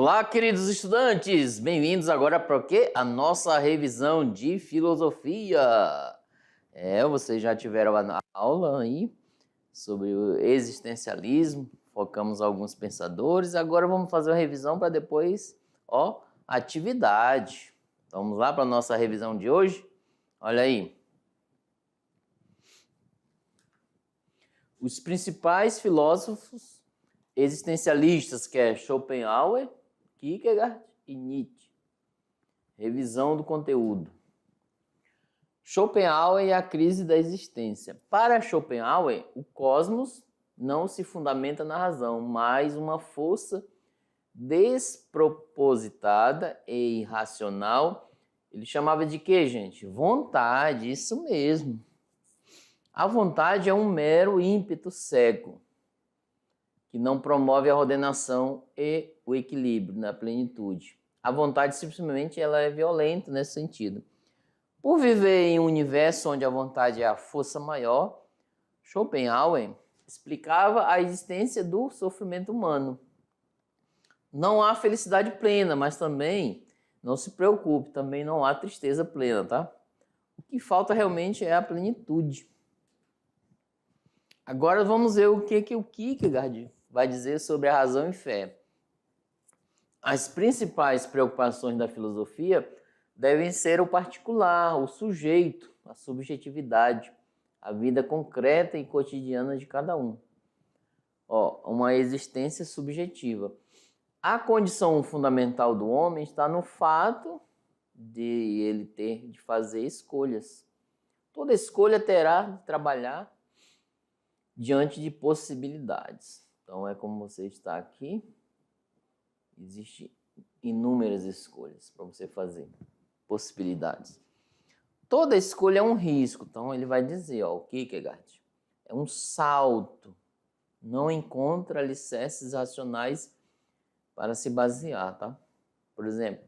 Olá, queridos estudantes! Bem-vindos agora para o quê? A nossa revisão de filosofia. Vocês já tiveram a aula aí sobre o existencialismo, focamos alguns pensadores, agora vamos fazer uma revisão para depois, atividade. Vamos lá para a nossa revisão de hoje? Olha aí. Os principais filósofos existencialistas, que é Schopenhauer, Kierkegaard e Nietzsche. Revisão do conteúdo. Schopenhauer e a crise da existência. Para Schopenhauer, o cosmos não se fundamenta na razão, mas uma força despropositada e irracional. Ele chamava de quê, gente? Vontade, isso mesmo. A vontade é um mero ímpeto cego, que não promove a ordenação e o equilíbrio na plenitude. A vontade simplesmente ela é violenta nesse sentido. Por viver em um universo onde a vontade é a força maior, Schopenhauer explicava a existência do sofrimento humano. Não há felicidade plena, mas também, não se preocupe, também não há tristeza plena, tá? O que falta realmente é a plenitude. Agora vamos ver o que o Kierkegaard vai dizer sobre a razão e fé. As principais preocupações da filosofia devem ser o particular, o sujeito, a subjetividade, a vida concreta e cotidiana de cada um. Uma existência subjetiva. A condição fundamental do homem está no fato de ele ter de fazer escolhas. Toda escolha terá de trabalhar diante de possibilidades. Então, é como você está aqui, existem inúmeras escolhas para você fazer, possibilidades. Toda escolha é um risco, então ele vai dizer, o Kierkegaard, é um salto, não encontra alicerces racionais para se basear, tá? Por exemplo,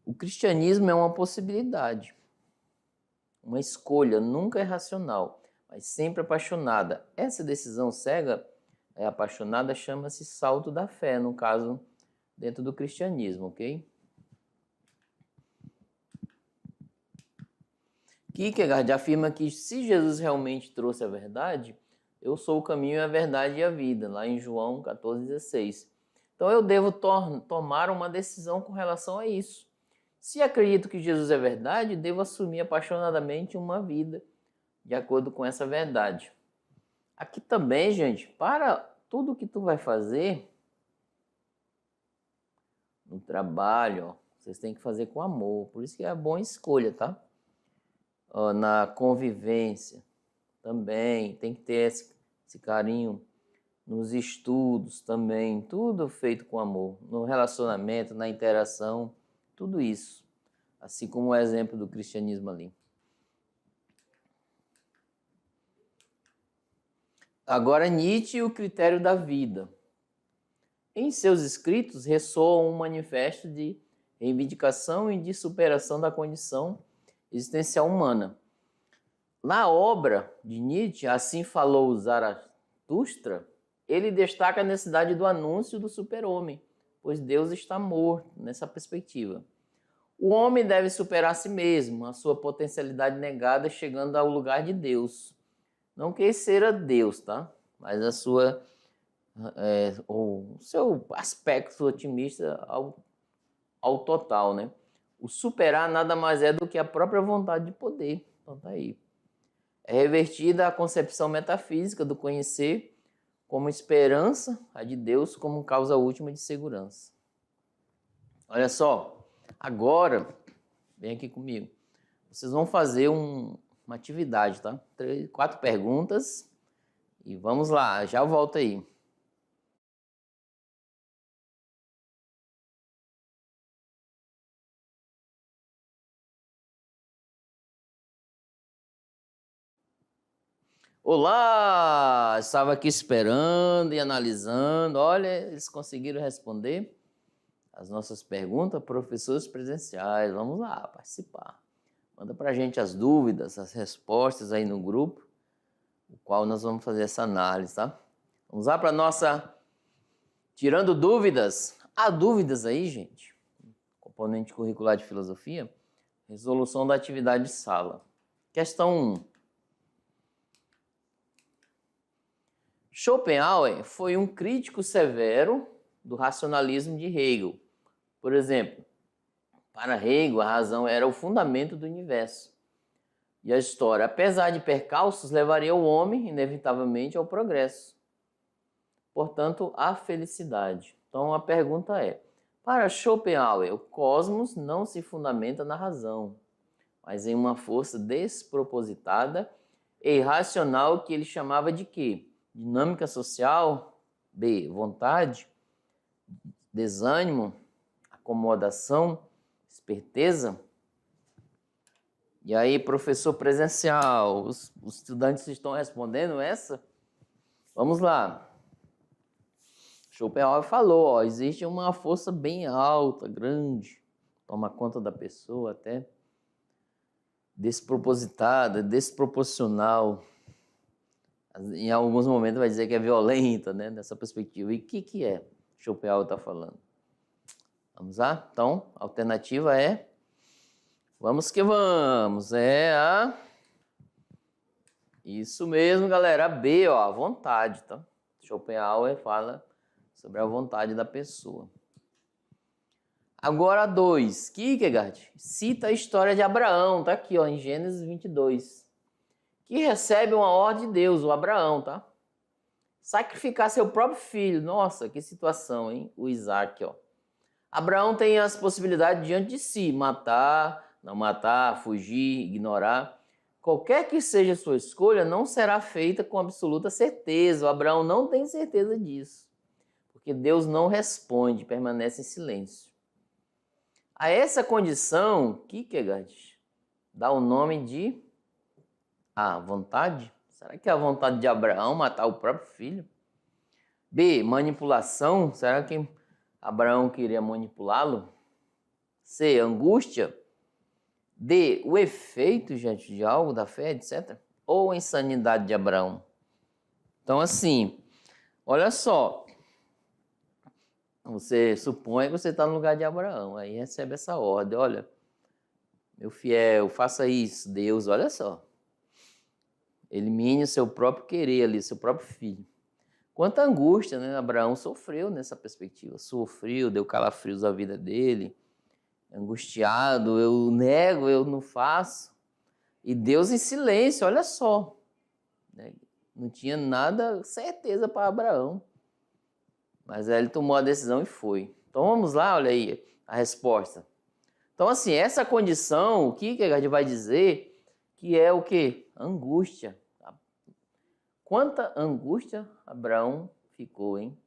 o cristianismo é uma possibilidade, uma escolha, nunca é racional, mas sempre apaixonada. Essa decisão cega, apaixonada, chama-se salto da fé, no caso, dentro do cristianismo, ok? Kierkegaard afirma que se Jesus realmente trouxe a verdade, eu sou o caminho, a verdade e a vida, lá em João 14,16. Então eu devo tomar uma decisão com relação a isso. Se acredito que Jesus é verdade, devo assumir apaixonadamente uma vida de acordo com essa verdade. Aqui também, gente, para tudo que tu vai fazer no trabalho, vocês têm que fazer com amor. Por isso que é boa escolha, tá? Na convivência também, tem que ter esse carinho. Nos estudos também, tudo feito com amor. No relacionamento, na interação, tudo isso. Assim como o exemplo do cristianismo ali. Agora, Nietzsche e o critério da vida. Em seus escritos, ressoa um manifesto de reivindicação e de superação da condição existencial humana. Na obra de Nietzsche, Assim Falou Zaratustra, ele destaca a necessidade do anúncio do super-homem, pois Deus está morto nessa perspectiva. O homem deve superar a si mesmo, a sua potencialidade negada, chegando ao lugar de Deus. Não que ele seja Deus, tá? Mas o seu aspecto otimista ao total, né? O superar nada mais é do que a própria vontade de poder. Então tá aí. É revertida a concepção metafísica do conhecer como esperança, a de Deus como causa última de segurança. Olha só, agora, vem aqui comigo. Vocês vão fazer uma atividade, tá? 4 perguntas e vamos lá, já volto aí. Olá! Estava aqui esperando e analisando. Olha, eles conseguiram responder as nossas perguntas, professores presenciais. Vamos lá, participar. Manda pra gente as dúvidas, as respostas aí no grupo, o qual nós vamos fazer essa análise, tá? Vamos lá para nossa Tirando Dúvidas, Há dúvidas aí, gente? Componente curricular de filosofia. Resolução da atividade de sala. Questão 1. Schopenhauer foi um crítico severo do racionalismo de Hegel. Por exemplo, para Hegel, a razão era o fundamento do universo. E a história, apesar de percalços, levaria o homem, inevitavelmente, ao progresso. Portanto, à felicidade. Então, a pergunta é, para Schopenhauer, o cosmos não se fundamenta na razão, mas em uma força despropositada e irracional que ele chamava de quê? Dinâmica social, B, vontade, desânimo, acomodação, esperteza. E aí, professor presencial, os estudantes estão respondendo essa? Vamos lá. Schopenhauer falou, ó, existe uma força bem alta, grande, toma conta da pessoa até, despropositada, desproporcional. Em alguns momentos vai dizer que é violenta, né, nessa perspectiva. E o que é Schopenhauer está falando? Vamos lá? Então, a alternativa é, vamos que vamos, é a... Isso mesmo, galera, a B, ó, a vontade, tá? Schopenhauer fala sobre a vontade da pessoa. Agora a 2, Kierkegaard cita a história de Abraão, tá aqui, ó, em Gênesis 22, que recebe uma ordem de Deus, o Abraão, tá? Sacrificar seu próprio filho, nossa, que situação, hein? O Isaac, ó. Abraão tem as possibilidades diante de si, matar, não matar, fugir, ignorar. Qualquer que seja a sua escolha, não será feita com absoluta certeza. O Abraão não tem certeza disso, porque Deus não responde, permanece em silêncio. A essa condição, Kierkegaard dá o nome de vontade. Será que é a vontade de Abraão matar o próprio filho? B, manipulação. Será que Abraão queria manipulá-lo? C, angústia. D, o efeito, gente, de algo da fé, etc. Ou a insanidade de Abraão? Então, assim, olha só. Você supõe que você está no lugar de Abraão, aí recebe essa ordem. Olha, meu fiel, faça isso, Deus, olha só. Elimine o seu próprio querer ali, seu próprio filho. Quanta angústia, né? Abraão sofreu nessa perspectiva. Sofreu, deu calafrios à vida dele. Angustiado, eu nego, eu não faço. E Deus em silêncio, olha só. Não tinha nada certeza para Abraão. Mas aí ele tomou a decisão e foi. Então vamos lá, olha aí a resposta. Então assim, essa condição, o que a gente vai dizer que é o quê? Angústia. Quanta angústia Abraão ficou, hein?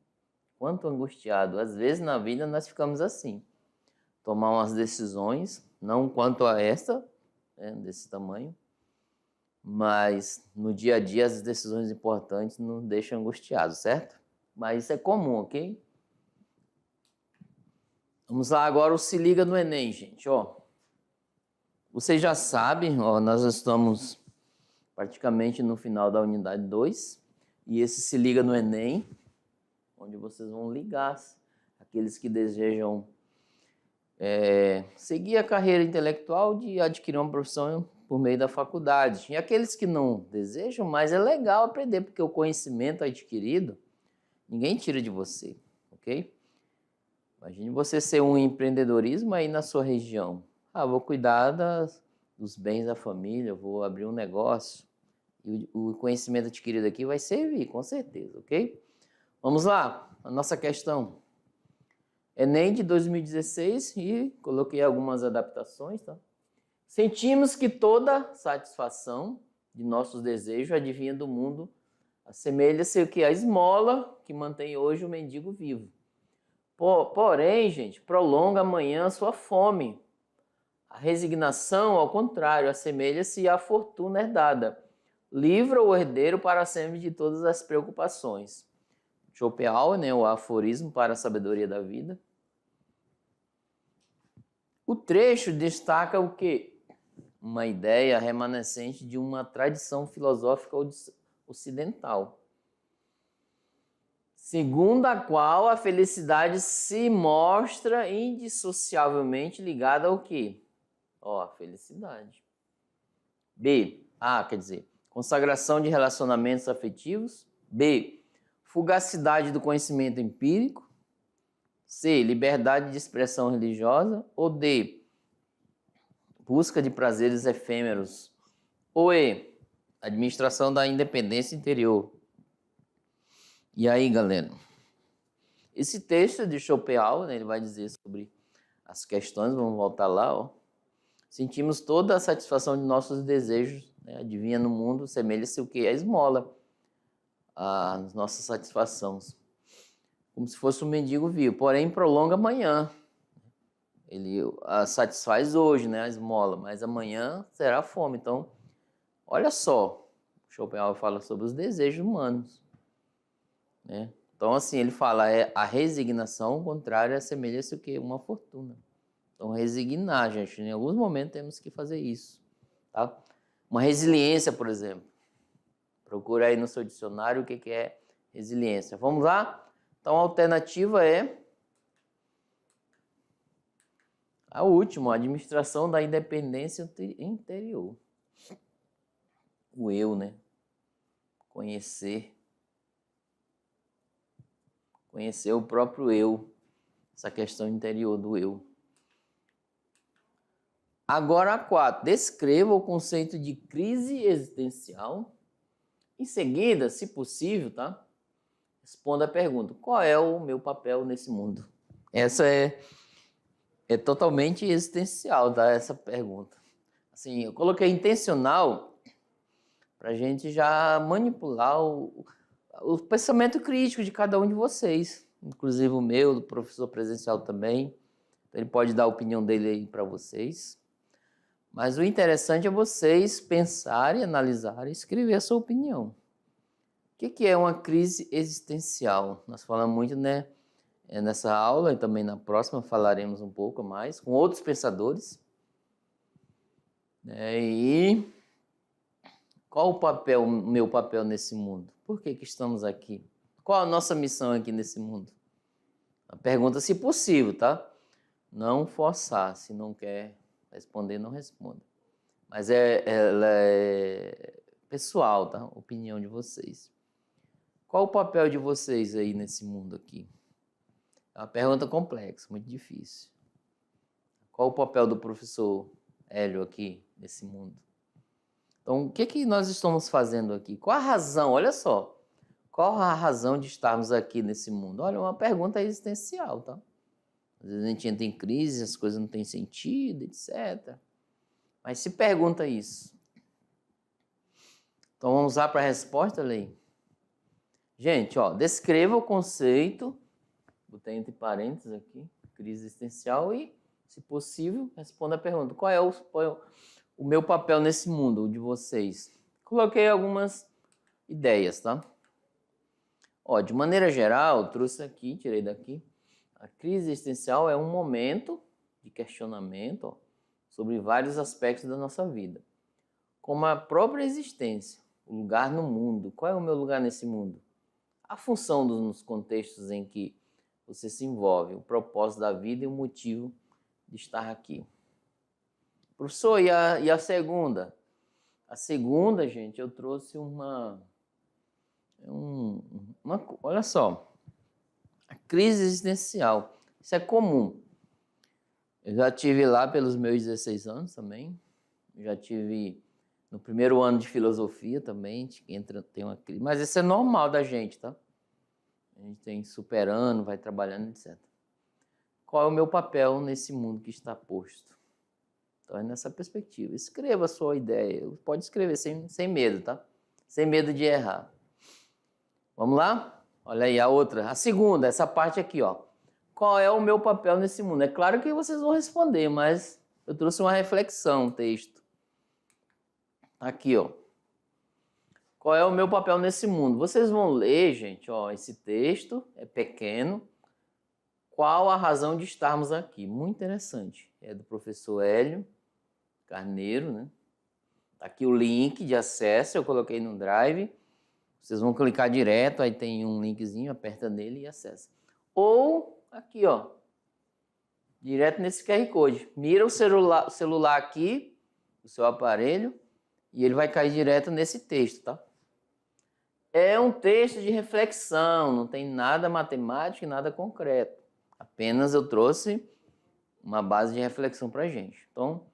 Quanto angustiado. Às vezes na vida nós ficamos assim. Tomar umas decisões, não quanto a esta, né, desse tamanho, mas no dia a dia as decisões importantes nos deixam angustiados, certo? Mas isso é comum, ok? Vamos lá agora o Se Liga no Enem, gente, ó. Vocês já sabem, ó, nós estamos praticamente no final da unidade 2, e esse Se Liga no Enem, onde vocês vão ligar aqueles que desejam seguir a carreira intelectual de adquirir uma profissão por meio da faculdade. E aqueles que não desejam, mas é legal aprender, porque o conhecimento adquirido, ninguém tira de você, ok? Imagine você ser um empreendedorismo aí na sua região. Vou cuidar dos bens da família, vou abrir um negócio. E o conhecimento adquirido aqui vai servir, com certeza, ok? Vamos lá, a nossa questão. Enem de 2016 e coloquei algumas adaptações, tá? Sentimos que toda satisfação de nossos desejos advinha do mundo, assemelha-se que a esmola que mantém hoje o mendigo vivo. Porém, gente, prolonga amanhã a sua fome. A resignação, ao contrário, assemelha-se à fortuna herdada. Livra o herdeiro para sempre de todas as preocupações. Schopenhauer, né, o aforismo para a sabedoria da vida. O trecho destaca o quê? Uma ideia remanescente de uma tradição filosófica ocidental. segundo a qual a felicidade se mostra indissociavelmente ligada ao quê? Ó, a felicidade. B. Quer dizer, consagração de relacionamentos afetivos. B. Fugacidade do conhecimento empírico. C. Liberdade de expressão religiosa. Ou D. Busca de prazeres efêmeros. Ou E. Administração da independência interior. E aí, galera? Esse texto de Schopenhauer, né, ele vai dizer sobre as questões, vamos voltar lá, ó. Sentimos toda a satisfação de nossos desejos, né? Adivinha no mundo, semelha-se o que? A esmola, as nossas satisfações. Como se fosse um mendigo vil, porém prolonga amanhã. Ele a satisfaz hoje, né, a esmola, mas amanhã será a fome. Então, olha só, Schopenhauer fala sobre os desejos humanos, né? Então, assim, ele fala, a resignação contrária semelha-se o quê? Uma fortuna. Então, resignar, gente, em alguns momentos temos que fazer isso, tá? Uma resiliência, por exemplo. Procura aí no seu dicionário o que é resiliência. Vamos lá? Então, a alternativa é a última, a administração da independência interior. O eu, né? Conhecer o próprio eu, essa questão interior do eu. Agora, a 4. Descreva o conceito de crise existencial. Em seguida, se possível, tá? Responda a pergunta: qual é o meu papel nesse mundo? Essa é totalmente existencial, tá? Essa pergunta. Assim, eu coloquei intencional para a gente já manipular o pensamento crítico de cada um de vocês, inclusive o meu, do professor presencial também. Então, ele pode dar a opinião dele aí para vocês. Mas o interessante é vocês pensarem, analisarem, escrever a sua opinião. O que é uma crise existencial? Nós falamos muito, né, nessa aula e também na próxima falaremos um pouco mais com outros pensadores. E qual o meu papel nesse mundo? Por que estamos aqui? Qual a nossa missão aqui nesse mundo? A pergunta, se possível, tá? Não forçar, se não quer responder, não responda. Mas ela é pessoal, tá? Opinião de vocês. Qual o papel de vocês aí nesse mundo aqui? É uma pergunta complexa, muito difícil. Qual o papel do professor Hélio aqui nesse mundo? Então, o que nós estamos fazendo aqui? Qual a razão? Olha só. Qual a razão de estarmos aqui nesse mundo? Olha, uma pergunta existencial, tá? Às vezes a gente entra em crise, as coisas não têm sentido, etc. Mas se pergunta isso. Então, vamos lá para a resposta, Lei? Gente, ó, descreva o conceito, botei entre parênteses aqui, crise existencial e, se possível, responda a pergunta. Qual é o meu papel nesse mundo, o de vocês? Coloquei algumas ideias, tá? Ó, de maneira geral, trouxe aqui, tirei daqui. A crise existencial é um momento de questionamento, ó, sobre vários aspectos da nossa vida, como a própria existência, o lugar no mundo. Qual é o meu lugar nesse mundo? A função nos contextos em que você se envolve, o propósito da vida e o motivo de estar aqui. Professor, e a segunda? A segunda, gente, eu trouxe olha só, a crise existencial. Isso é comum. Eu já tive lá pelos meus 16 anos também. Eu já tive no primeiro ano de filosofia também, tem uma crise. Mas isso é normal da gente, tá? A gente tem superando, vai trabalhando, etc. Qual é o meu papel nesse mundo que está posto? Então é nessa perspectiva. Escreva a sua ideia. Pode escrever sem medo, tá? Sem medo de errar. Vamos lá? Olha aí a outra. A segunda, essa parte aqui, ó. Qual é o meu papel nesse mundo? É claro que vocês vão responder, mas eu trouxe uma reflexão, texto. Aqui, ó. Qual é o meu papel nesse mundo? Vocês vão ler, gente, ó, esse texto é pequeno. Qual a razão de estarmos aqui? Muito interessante. É do professor Hélio Carneiro, né? Tá aqui o link de acesso, eu coloquei no Drive. Vocês vão clicar direto, aí tem um linkzinho, aperta nele e acessa. Ou aqui, ó, direto nesse QR Code. Mira o celular aqui, o seu aparelho, e ele vai cair direto nesse texto, tá? É um texto de reflexão, não tem nada matemático e nada concreto. Apenas eu trouxe uma base de reflexão pra gente. Então,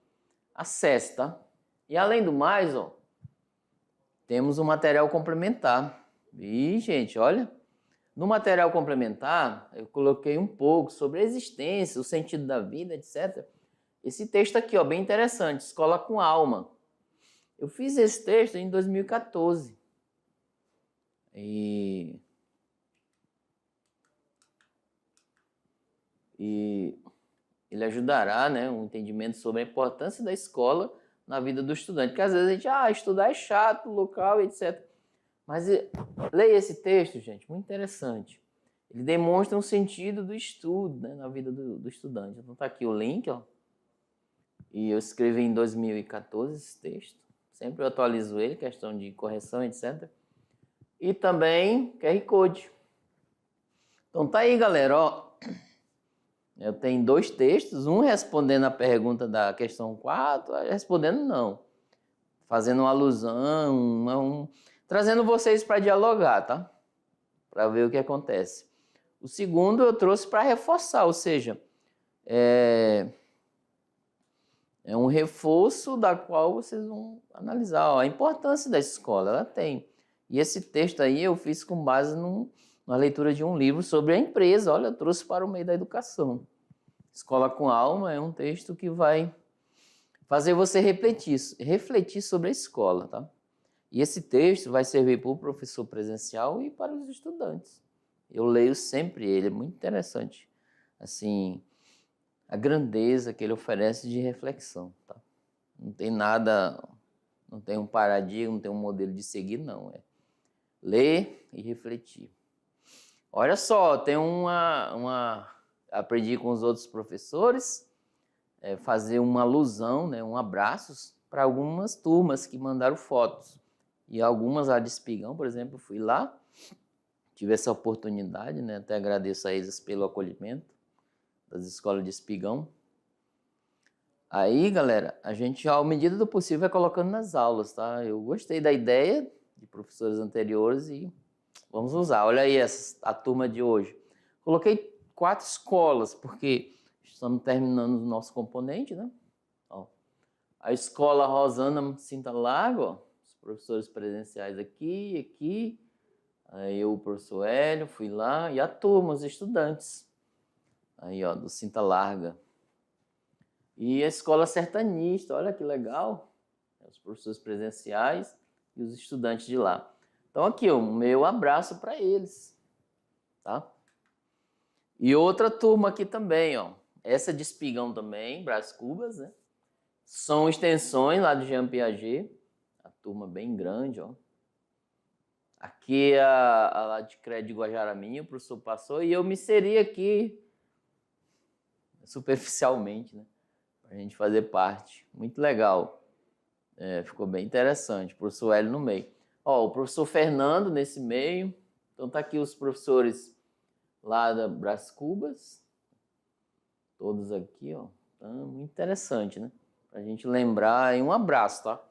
acesse, tá? E além do mais, ó, temos um material complementar. E, gente, olha, no material complementar, eu coloquei um pouco sobre a existência, o sentido da vida, etc. Esse texto aqui, ó, bem interessante, Escola com Alma. Eu fiz esse texto em 2014. E ele ajudará, né, um entendimento sobre a importância da escola na vida do estudante. Porque às vezes a gente, estudar é chato, local, etc. Mas leia esse texto, gente, muito interessante. Ele demonstra um sentido do estudo, né, na vida do estudante. Então tá aqui o link, ó. E eu escrevi em 2014 esse texto. Sempre eu atualizo ele, questão de correção, etc. E também QR Code. Então tá aí, galera, ó. Eu tenho 2 textos, um respondendo a pergunta da questão 4, respondendo não. Fazendo uma alusão, trazendo vocês para dialogar, tá? Para ver o que acontece. O segundo eu trouxe para reforçar, ou seja, é um reforço da qual vocês vão analisar, ó, a importância da escola, ela tem. E esse texto aí eu fiz com base na leitura de um livro sobre a empresa, olha, eu trouxe para o meio da educação. Escola com Alma é um texto que vai fazer você refletir sobre a escola, tá? E esse texto vai servir para o professor presencial e para os estudantes. Eu leio sempre ele, é muito interessante. Assim, a grandeza que ele oferece de reflexão, tá? Não tem nada, não tem um paradigma, não tem um modelo de seguir, não. É ler e refletir. Olha só, tem aprendi com os outros professores, fazer uma alusão, né, um abraços para algumas turmas que mandaram fotos. E algumas lá de Espigão, por exemplo, fui lá, tive essa oportunidade, né, até agradeço a eles pelo acolhimento das escolas de Espigão. Aí, galera, a gente, à medida do possível, vai colocando nas aulas, tá? Eu gostei da ideia de professores anteriores e vamos usar. Olha aí a turma de hoje. Coloquei 4 escolas, porque estamos terminando o nosso componente, né? Ó, a escola Rosana Cinta Lago, ó, os professores presenciais aqui. Aí eu, o professor Hélio, fui lá. E a turma, os estudantes. Aí, ó, do Cinta Larga. E a escola sertanista, olha que legal. Os professores presenciais e os estudantes de lá. Então aqui, ó, o meu abraço para eles, tá? E outra turma aqui também, ó. Essa de Espigão também, Brás Cubas, né? São extensões lá do Jean Piaget. A turma bem grande, ó. Aqui a lá de Crédito de Guajaraminho, o professor passou e eu me inseri aqui superficialmente, né? Pra gente fazer parte. Muito legal. Ficou bem interessante. O professor Hélio no meio. Ó, o professor Fernando nesse meio. Então tá aqui os professores lá da Brás Cubas. Todos aqui, ó. Então, muito interessante, né? Pra gente lembrar. E um abraço, tá?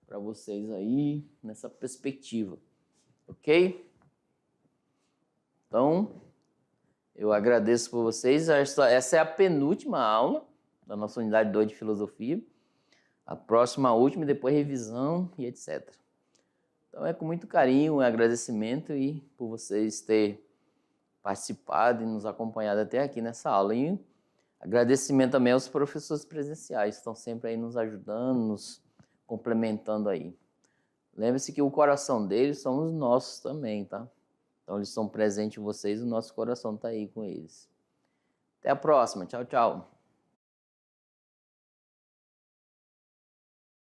Para vocês aí, nessa perspectiva. Ok? Então, eu agradeço por vocês. Essa é a penúltima aula da nossa unidade 2 de filosofia. A próxima, a última, e depois revisão e etc. Então é com muito carinho, agradecimento e por vocês terem participado e nos acompanhado até aqui nessa aula. E agradecimento também aos professores presenciais que estão sempre aí nos ajudando, nos complementando aí. Lembre-se que o coração deles são os nossos também, tá? Então eles estão presentes em vocês, o nosso coração está aí com eles. Até a próxima. Tchau, tchau.